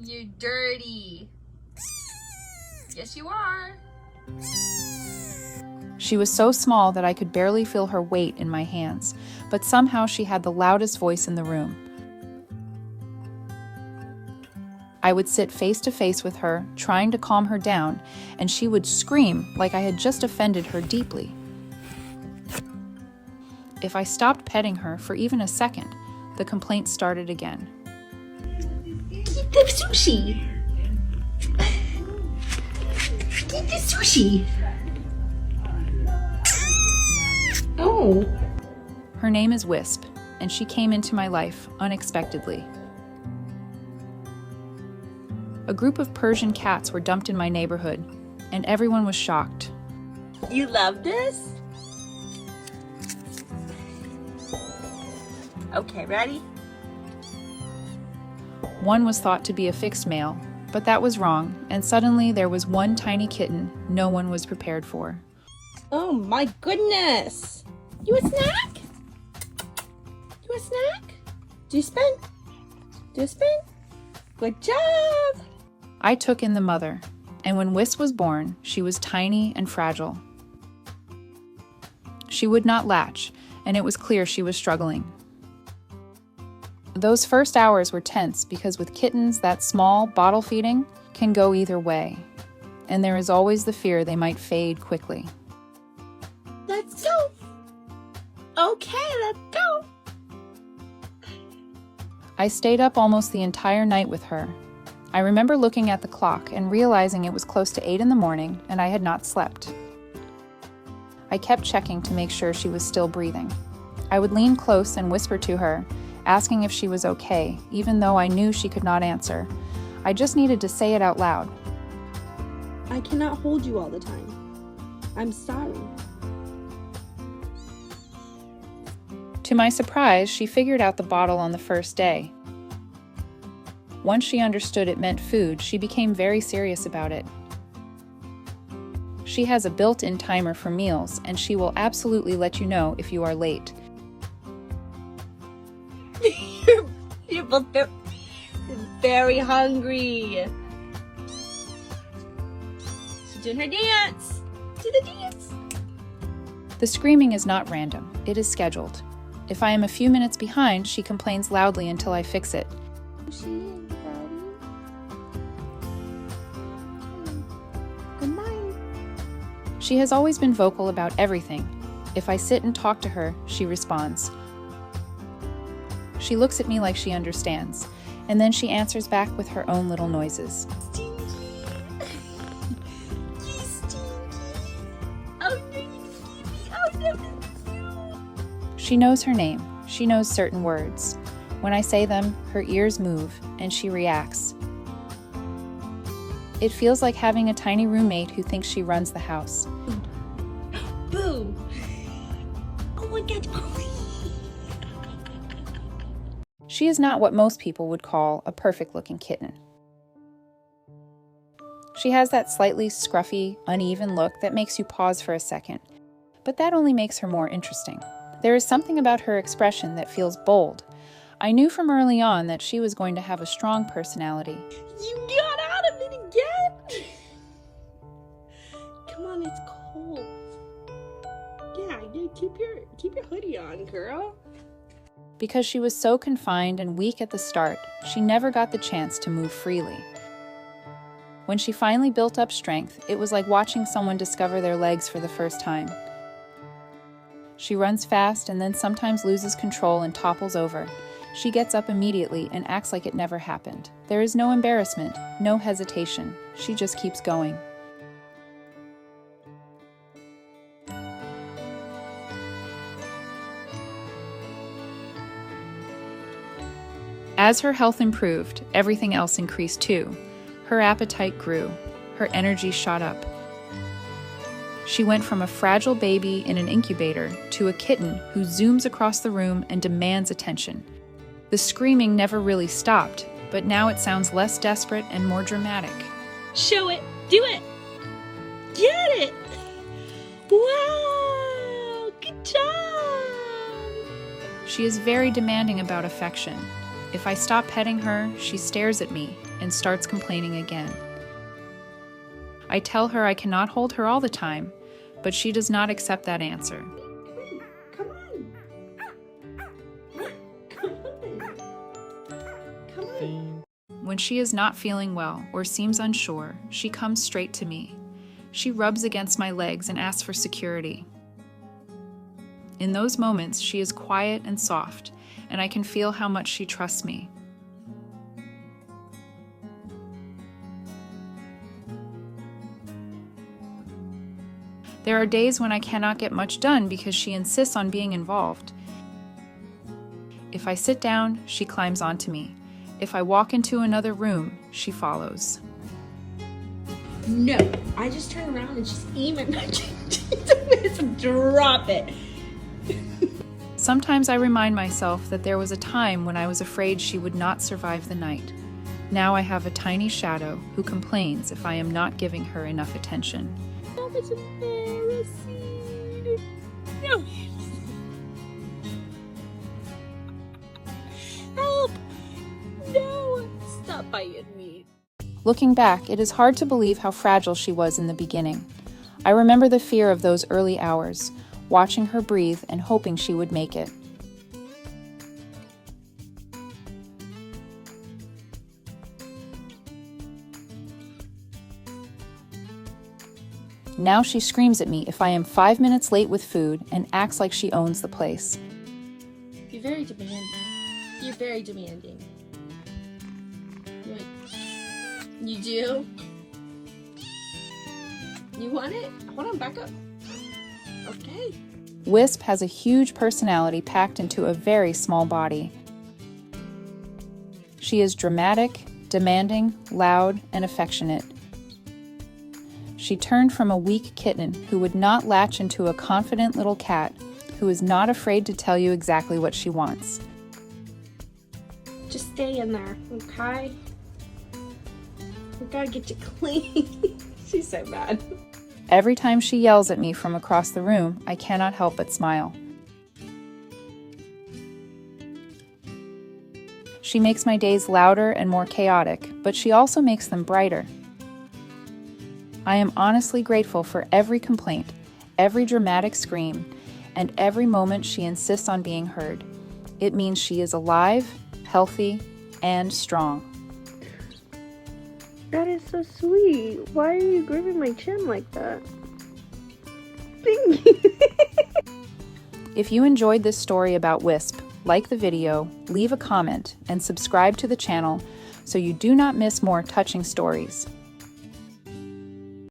You're dirty. Yes, you are. She was so small that I could barely feel her weight in my hands, but somehow she had the loudest voice in the room. I would sit face to face with her, trying to calm her down, and she would scream like I had just offended her deeply. If I stopped petting her for even a second, the complaints started again. Eat the sushi. Eat the sushi. Oh. Her name is Wisp, and she came into my life unexpectedly. A group of Persian cats were dumped in my neighborhood, and everyone was shocked. You love this? Okay, ready? One was thought to be a fixed male, but that was wrong, and suddenly there was one tiny kitten no one was prepared for. Oh my goodness! You a snack? You a snack? Do you spin? Do you spin? Good job! I took in the mother, and when Wisp was born, she was tiny and fragile. She would not latch, and it was clear she was struggling. Those first hours were tense because with kittens, that small bottle feeding can go either way, and there is always the fear they might fade quickly. Let's go! Okay, let's go! I stayed up almost the entire night with her. I remember looking at the clock and realizing it was close to 8 in the morning and I had not slept. I kept checking to make sure she was still breathing. I would lean close and whisper to her, asking if she was okay, even though I knew she could not answer. I just needed to say it out loud. I cannot hold you all the time. I'm sorry. To my surprise, she figured out the bottle on the first day. Once she understood it meant food, she became very serious about it. She has a built-in timer for meals, and she will absolutely let you know if you are late. You're both very hungry. She's doing her dance. Do the dance. The screaming is not random, it is scheduled. If I am a few minutes behind, she complains loudly until I fix it. Good night. She has always been vocal about everything. If I sit and talk to her, she responds. She looks at me like she understands, and then she answers back with her own little noises. Stinky. You stinky. Oh no, you stinky. Oh no, no. She knows her name. She knows certain words. When I say them, her ears move, and she reacts. It feels like having a tiny roommate who thinks she runs the house. Boo. Oh my God. She is not what most people would call a perfect-looking kitten. She has that slightly scruffy, uneven look that makes you pause for a second, but that only makes her more interesting. There is something about her expression that feels bold. I knew from early on that she was going to have a strong personality. You got out of it again? Come on, it's cold. Yeah, keep your hoodie on, girl. Because she was so confined and weak at the start, she never got the chance to move freely. When she finally built up strength, it was like watching someone discover their legs for the first time. She runs fast and then sometimes loses control and topples over. She gets up immediately and acts like it never happened. There is no embarrassment, no hesitation. She just keeps going. As her health improved, everything else increased too. Her appetite grew. Her energy shot up. She went from a fragile baby in an incubator to a kitten who zooms across the room and demands attention. The screaming never really stopped, but now it sounds less desperate and more dramatic. Show it. Do it. Get it. Wow. Good job. She is very demanding about affection. If I stop petting her, she stares at me and starts complaining again. I tell her I cannot hold her all the time, but she does not accept that answer. Come on. Come on. Come on. When she is not feeling well or seems unsure, she comes straight to me. She rubs against my legs and asks for security. In those moments, she is quiet and soft, and I can feel how much she trusts me. There are days when I cannot get much done because she insists on being involved. If I sit down, she climbs onto me. If I walk into another room, she follows. No, I just turn around and she's even just drop it. Sometimes I remind myself that there was a time when I was afraid she would not survive the night. Now I have a tiny shadow who complains if I am not giving her enough attention. That was embarrassing. No. Help! No! Stop biting me. Looking back, it is hard to believe how fragile she was in the beginning. I remember the fear of those early hours, watching her breathe and hoping she would make it. Now she screams at me if I am 5 minutes late with food and acts like she owns the place. You're very demanding. You're very demanding. You do? You want it? Hold on, back up. Okay. Wisp has a huge personality packed into a very small body. She is dramatic, demanding, loud, and affectionate. She turned from a weak kitten who would not latch into a confident little cat who is not afraid to tell you exactly what she wants. Just stay in there, okay? We gotta get you clean. She's so bad. Every time she yells at me from across the room, I cannot help but smile. She makes my days louder and more chaotic, but she also makes them brighter. I am honestly grateful for every complaint, every dramatic scream, and every moment she insists on being heard. It means she is alive, healthy, and strong. That is so sweet. Why are you gripping my chin like that? Thank you. If you enjoyed this story about Wisp, like the video, leave a comment, and subscribe to the channel so you do not miss more touching stories.